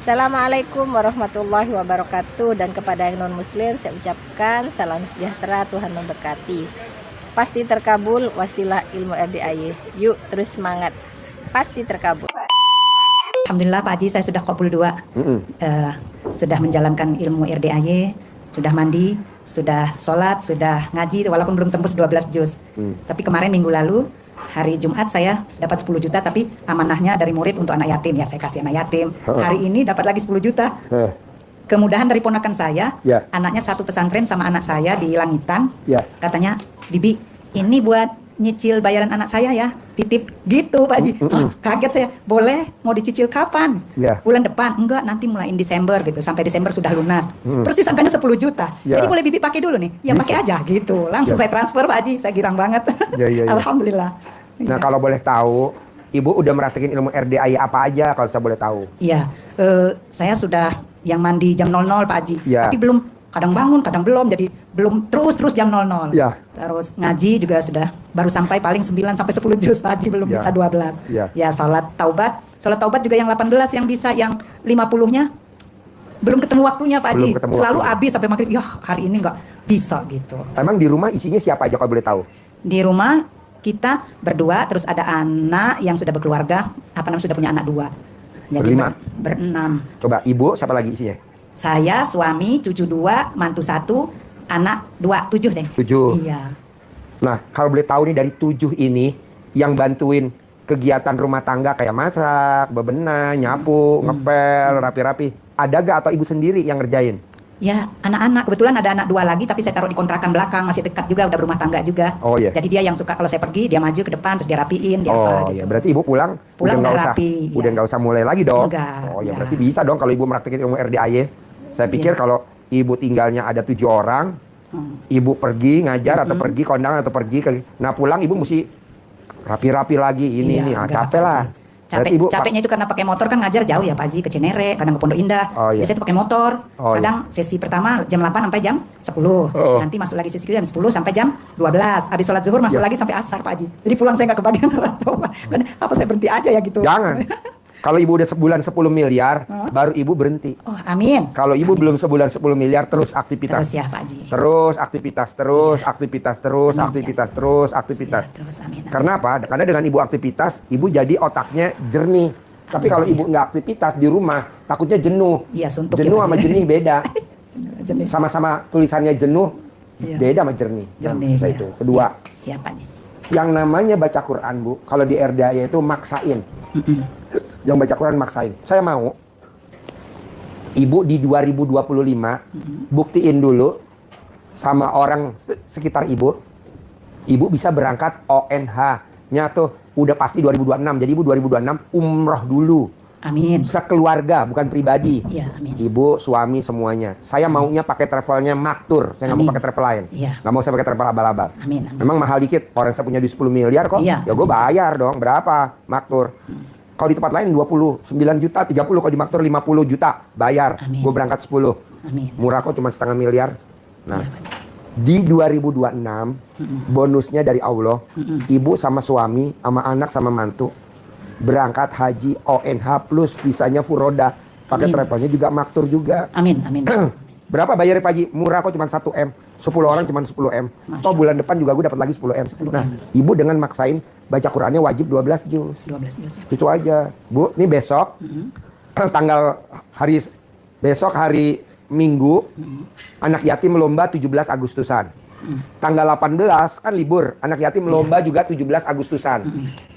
Assalamualaikum warahmatullahi wabarakatuh. Dan kepada yang non muslim saya ucapkan salam sejahtera, Tuhan memberkati. Pasti terkabul wasilah ilmu RDAY. Yuk terus semangat, pasti terkabul. Alhamdulillah Pak Haji, saya sudah qabul 2. Sudah menjalankan ilmu RDAY, sudah mandi, sudah sholat, sudah ngaji, walaupun belum tembus 12 juz. Tapi kemarin minggu lalu, hari Jumat saya dapat 10 juta, tapi amanahnya dari murid untuk anak yatim. Ya saya kasih anak yatim. Hari ini dapat lagi 10 juta. Kemudahan dari ponakan saya, anaknya satu pesantren sama anak saya di Langitan. Katanya, Bibi, ini buat nyicil bayaran anak saya ya, titip gitu Pak Haji. Kaget saya, boleh, mau dicicil kapan? Bulan depan? Enggak, nanti mulai Desember gitu, sampai Desember sudah lunas. Persis angkanya 10 juta. Jadi boleh Bibi pakai dulu nih? Ya pakai aja gitu. Langsung saya transfer Pak Haji, saya girang banget. Alhamdulillah. Nah kalau boleh tahu, Ibu udah meratikin ilmu RDAY apa aja kalau saya boleh tahu? Iya, saya sudah yang mandi jam 00 Pak Haji, tapi belum, kadang bangun, kadang belum, jadi belum terus jam 00. Terus ngaji juga sudah baru sampai paling 9 sampai 10 juz Pak Haji, belum bisa 12. Ya salat taubat juga yang 18 yang bisa, yang 50-nya belum ketemu waktunya Pak Haji. Selalu habis sampai maghrib, ya hari ini nggak bisa gitu. Emang di rumah isinya siapa aja kalau boleh tahu? Di rumah kita berdua, terus ada anak yang sudah berkeluarga, sudah punya anak 2. Jadi berenam. Coba Ibu siapa lagi isinya? Saya, suami, cucu 2, mantu 1, anak 2, 7 deh. 7. Iya. Nah, kalau boleh tahu nih dari 7 ini yang bantuin kegiatan rumah tangga kayak masak, bebenah, nyapu, ngepel, rapi-rapi, ada gak atau Ibu sendiri yang ngerjain? Ya, anak-anak. Kebetulan ada anak 2 lagi, tapi saya taruh di kontrakan belakang, masih dekat juga, udah berumah tangga juga. Jadi dia yang suka kalau saya pergi, dia maju ke depan, terus dia rapiin, dia apa gitu. Berarti Ibu pulang udah nggak usah, udah nggak usah mulai lagi dong? Berarti bisa dong kalau Ibu mempraktikkan ilmu RDAY. Saya pikir kalau Ibu tinggalnya ada 7 orang, Ibu pergi ngajar atau pergi kondangan atau pergi nah pulang Ibu mesti rapi-rapi lagi ini capek lah. Capeknya itu karena pakai motor kan, ngajar jauh ya Pak Haji, ke Cinere, kadang ke Pondok Indah. Biasanya itu pakai motor. Kadang sesi pertama jam 8 sampai jam 10. Nanti masuk lagi sesi kedua jam 10 sampai jam 12. Habis sholat zuhur masuk lagi sampai asar Pak Haji. Jadi pulang saya nggak kebagian apa saya berhenti aja ya gitu. Jangan. Kalau Ibu udah sebulan 10 miliar, baru Ibu berhenti. Amin. Kalau Ibu belum sebulan 10 miliar, terus aktivitas. Terus ya Pak Haji. Terus aktivitas, aktivitas. Amin. Karena apa? Karena dengan Ibu aktivitas, Ibu jadi otaknya jernih. Tapi kalau Ibu nggak aktivitas di rumah, takutnya jenuh. Suntuk jenuh sama jernih beda. Jernih. Sama-sama tulisannya jenuh, beda sama jernih. Itu. Kedua. Siapa nih? Yang namanya baca Quran, Bu, kalau di RDAY itu maksain. Yang baca Quran maksain. Saya mau Ibu di 2025 buktiin dulu sama orang sekitar Ibu bisa berangkat ONH-nya tuh udah pasti 2026. Jadi Ibu 2026 umroh dulu. Amin. Sekeluarga, bukan pribadi. Amin. Ibu, suami, semuanya. Saya maunya pakai travelnya Maktur. Saya nggak mau pakai travel lain. Nggak mau saya pakai travel abal-abal. Memang mahal dikit. Orang saya punya di 10 miliar kok. Ya gue bayar dong. Berapa Maktur? Kalau di tempat lain 29 juta, 30. Kalau di Maktur 50 juta. Bayar. Gue berangkat 10. Murah kok, cuma setengah miliar. Nah, di 2026 bonusnya dari Allah. Ibu sama suami, sama anak, sama mantu berangkat haji ONH plus visanya furoda. Pakai travelnya juga Maktur juga. Amin. Berapa bayarnya Pak Haji? Murah kok, cuma 1 M. 10 orang cuma 10 M. Toh bulan depan juga gue dapat lagi 10 M. Nah, Ibu dengan maksain baca Qurannya wajib 12 juz. 12 juz. Itu aja. Bu, ini besok besok hari Minggu, anak yatim lomba 17 Agustusan. Tanggal 18 kan libur, anak yatim lomba juga 17 Agustusan.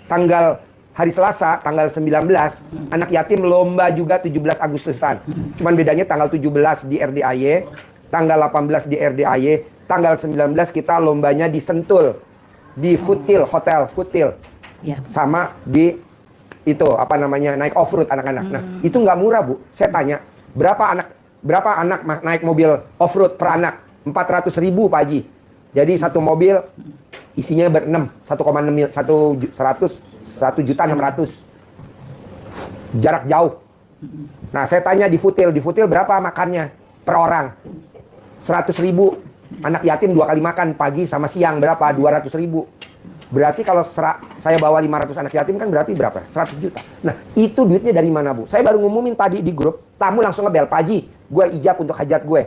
Tanggal hari Selasa, tanggal 19, anak yatim lomba juga 17 Agustusan. Cuman bedanya tanggal 17 di RDAY, tanggal 18 di RDAY, tanggal 19 kita lombanya di Sentul, di Futil, Hotel Futil. Sama di itu, naik off-road anak-anak. Nah, itu nggak murah, Bu. Saya tanya, berapa anak naik mobil off-road per anak? 400.000 Pak Haji. Jadi satu mobil isinya ber-6, 1,600. Jarak jauh. Nah, saya tanya di Futil berapa makannya per orang? 100.000. Anak yatim 2 kali makan, pagi sama siang berapa? 200.000. Berarti kalau saya bawa 500 anak yatim kan berarti berapa? 100 juta. Nah, itu duitnya dari mana, Bu? Saya baru ngumumin tadi di grup, tamu langsung ngebel, Pak Haji, gue ijab untuk hajat gue.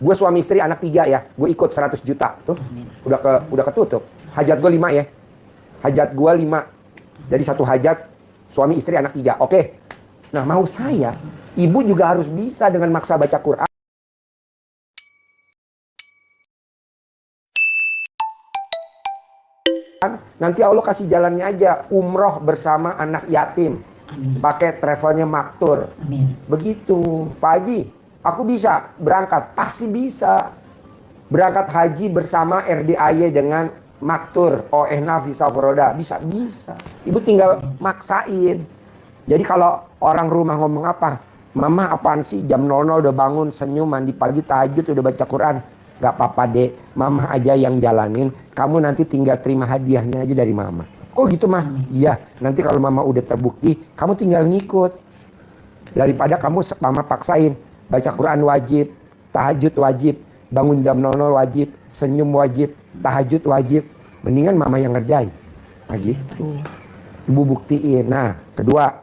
Gue suami istri anak 3 ya, gue ikut 100 juta. Tuh, udah ketutup. Hajat gue 5 ya. Hajat gue 5. Jadi satu hajat, suami istri anak 3. Oke. Nah, mau saya, ibu juga harus bisa dengan maksa baca Quran. Nanti Allah kasih jalannya aja, umroh bersama anak yatim. Pakai travelnya maktur. Amin. Begitu, Pak Haji, aku bisa berangkat, pasti bisa. Berangkat haji bersama RDAY dengan maktur, OEHNA visa Foroda, bisa. Ibu tinggal maksain. Jadi kalau orang rumah ngomong apa, Mama apaan sih jam 00 udah bangun, senyum, mandi pagi, tahajud, udah baca Quran. Gak apa-apa dek, Mama aja yang jalanin, kamu nanti tinggal terima hadiahnya aja dari Mama. Kok gitu mah? Iya, nanti kalau Mama udah terbukti, kamu tinggal ngikut. Daripada kamu Mama paksain, baca Quran wajib, tahajud wajib, bangun jam 00 wajib, senyum wajib, tahajud wajib. Mendingan Mama yang ngerjain. Nah gitu. Ibu buktiin. Nah, kedua,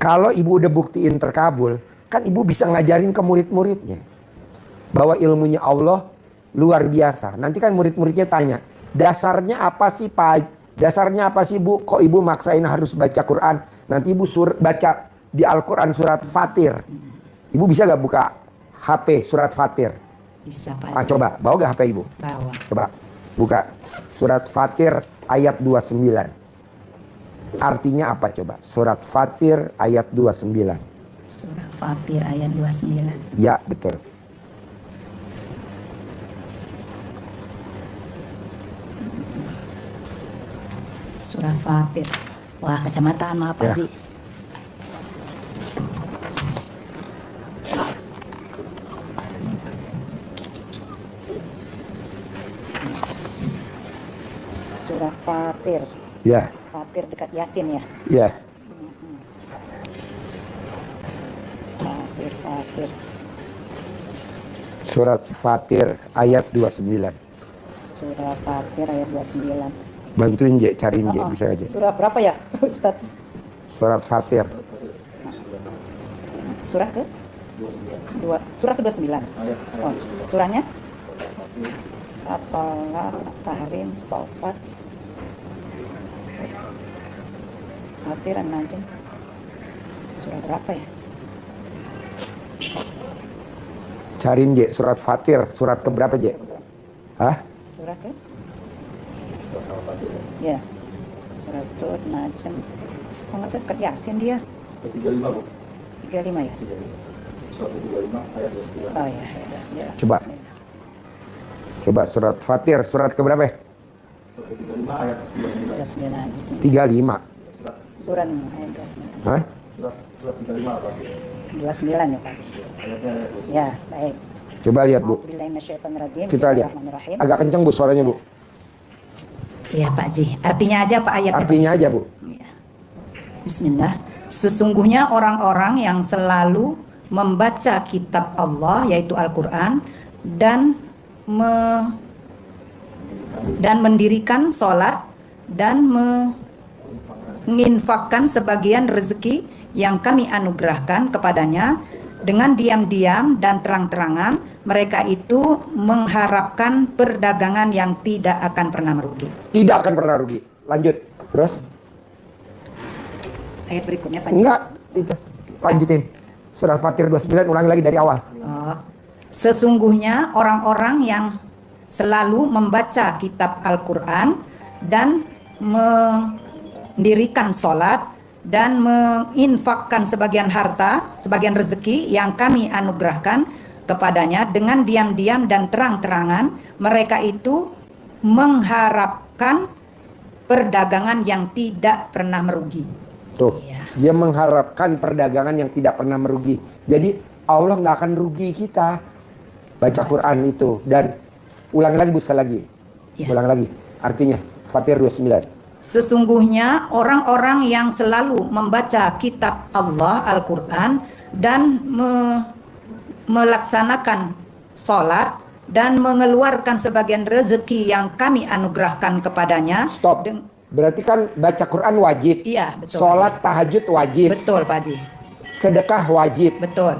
kalau ibu udah buktiin terkabul, kan ibu bisa ngajarin ke murid-muridnya bahwa ilmunya Allah luar biasa. Nanti kan murid-muridnya tanya, dasarnya apa sih Pak? Dasarnya apa sih Bu? Kok ibu maksain harus baca Quran? Nanti ibu baca di Al-Quran surat Fatir. Ibu bisa gak buka HP surat Fatir? Bisa Pak. Ah, coba, bawa gak HP ibu? Bawa. Coba, buka surat Fatir ayat 29. Artinya apa coba? Surat Fatir ayat 29. Surah Fatir ayat 29. Ya, betul. Surah Fatir. Wah, kecamatan maaf Pak Haji. Surah Fatir. Ya. Fatir dekat Yasin ya. Ya. Fatir. Surat Fatir ayat 29. Surah Fatir ayat 29. Bantuin Je, cariin Je, bisa aja. Surah berapa ya, Ustaz? Surat Fatir. Surah ke? Surah ke-29. Oh, surahnya? At-Talaq, Tahrim, Shofat, Fatir, nanti. Surah berapa ya? Cariin Je, surat Fatir, surat keberapa Je? Hah? Surah ke? Ya, surat Tur, Najm. Oh, nggak dekat Yasin dia. 35 Bu. 35 ya? Oh ya, ya. Coba. Coba surat Fatir, surat keberapa ya? 29. 35. Surat ayat 29. Hah? 29 ya Pak. Ya, baik. Coba lihat Bu. Kita lihat. Agak kenceng Bu suaranya Bu. Iya Pak Ji. Artinya aja Pak ayat. Artinya aja Bu. Ya. Bismillah. Sesungguhnya orang-orang yang selalu membaca kitab Allah yaitu Al-Quran dan mendirikan sholat dan menginfakkan sebagian rezeki yang kami anugerahkan kepadanya dengan diam-diam dan terang-terangan, mereka itu mengharapkan perdagangan yang tidak akan pernah merugi. Tidak akan pernah rugi. Lanjut. Terus? Ayat berikutnya Pak. Enggak, itu. Lanjutin. Surat Fatir 29, ulangi lagi dari awal. Sesungguhnya orang-orang yang selalu membaca kitab Al-Quran dan mendirikan sholat dan menginfakkan sebagian harta, sebagian rezeki yang kami anugerahkan kepadanya dengan diam-diam dan terang-terangan, mereka itu mengharapkan perdagangan yang tidak pernah merugi. Tuh, ya. Dia mengharapkan perdagangan yang tidak pernah merugi. Jadi Allah nggak akan rugi kita baca Quran itu. Dan ulang lagi Bu sekali lagi. Ya. Ulang lagi. Artinya Fatir 29. Sesungguhnya orang-orang yang selalu membaca kitab Allah Al-Quran dan melaksanakan sholat dan mengeluarkan sebagian rezeki yang kami anugerahkan kepadanya. Stop. Berarti kan baca Quran wajib. Iya, betul. Sholat tahajud wajib. Betul, Pak Haji. Sedekah wajib. Betul.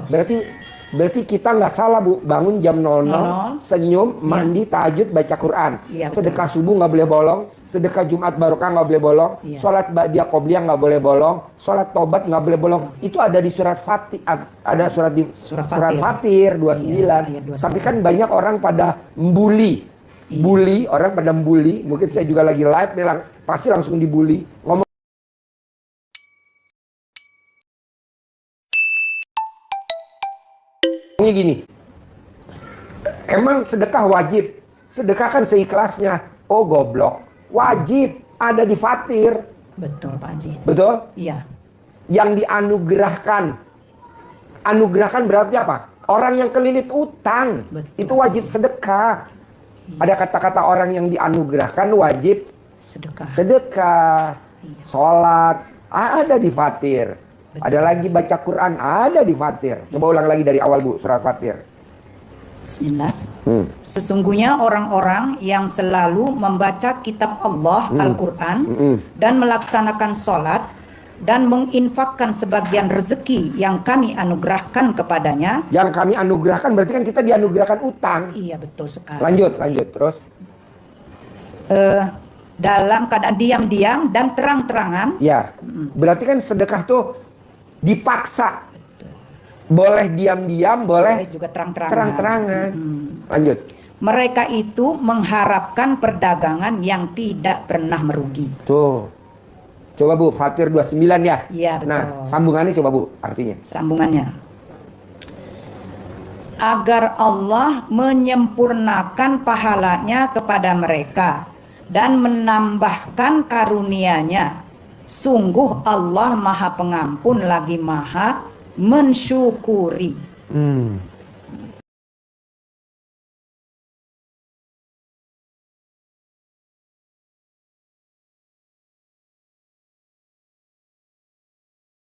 Berarti kita nggak salah, Bu. Bangun jam 00, senyum, mandi, tahajud, baca Quran. Iya, sedekah subuh nggak boleh bolong. Sedekah Jumat Barokah nggak boleh bolong. Iya. Sholat Ba'diyah Qobliyah nggak boleh bolong. Sholat Tobat nggak boleh bolong. Itu ada di surat Fatih. Ada surat di Surat Fatir 29. Iya, 29. Tapi kan banyak orang pada membuli. Bully, orang pada membuli. Mungkin saya juga lagi live, bilang pasti langsung dibully. Ngomong gini, emang sedekah wajib? Sedekah kan seikhlasnya. Oh goblok, wajib ada di Fatir. Betul, Pak Haji. Betul? Iya. Yang dianugerahkan. Anugerahkan berarti apa? Orang yang kelilit utang. Betul. Itu wajib sedekah. Ada kata-kata orang yang dianugerahkan wajib Sedekah. sedekah. Sholat ada di Fatir. Ada lagi baca Quran ada di Fatir. Coba ulang lagi dari awal, Bu, surat Fatir. Bismillah. Sesungguhnya orang-orang yang selalu membaca kitab Allah Al-Quran dan melaksanakan sholat dan menginfakkan sebagian rezeki yang kami anugerahkan kepadanya. Yang kami anugerahkan berarti kan kita dianugerahkan utang. Iya, betul sekali. Lanjut terus. Dalam keadaan diam-diam dan terang-terangan. Ya, berarti kan sedekah tuh dipaksa. Boleh diam-diam, boleh juga terang-terangan. Terang-terangan. Lanjut. Mereka itu mengharapkan perdagangan yang tidak pernah merugi. Tuh. Coba, Bu, Fatir 29 ya? Iya, betul. Nah, sambungannya coba, Bu, artinya. Sambungannya. Agar Allah menyempurnakan pahalanya kepada mereka dan menambahkan karunia-Nya. Sungguh Allah Maha Pengampun lagi Maha mensyukuri.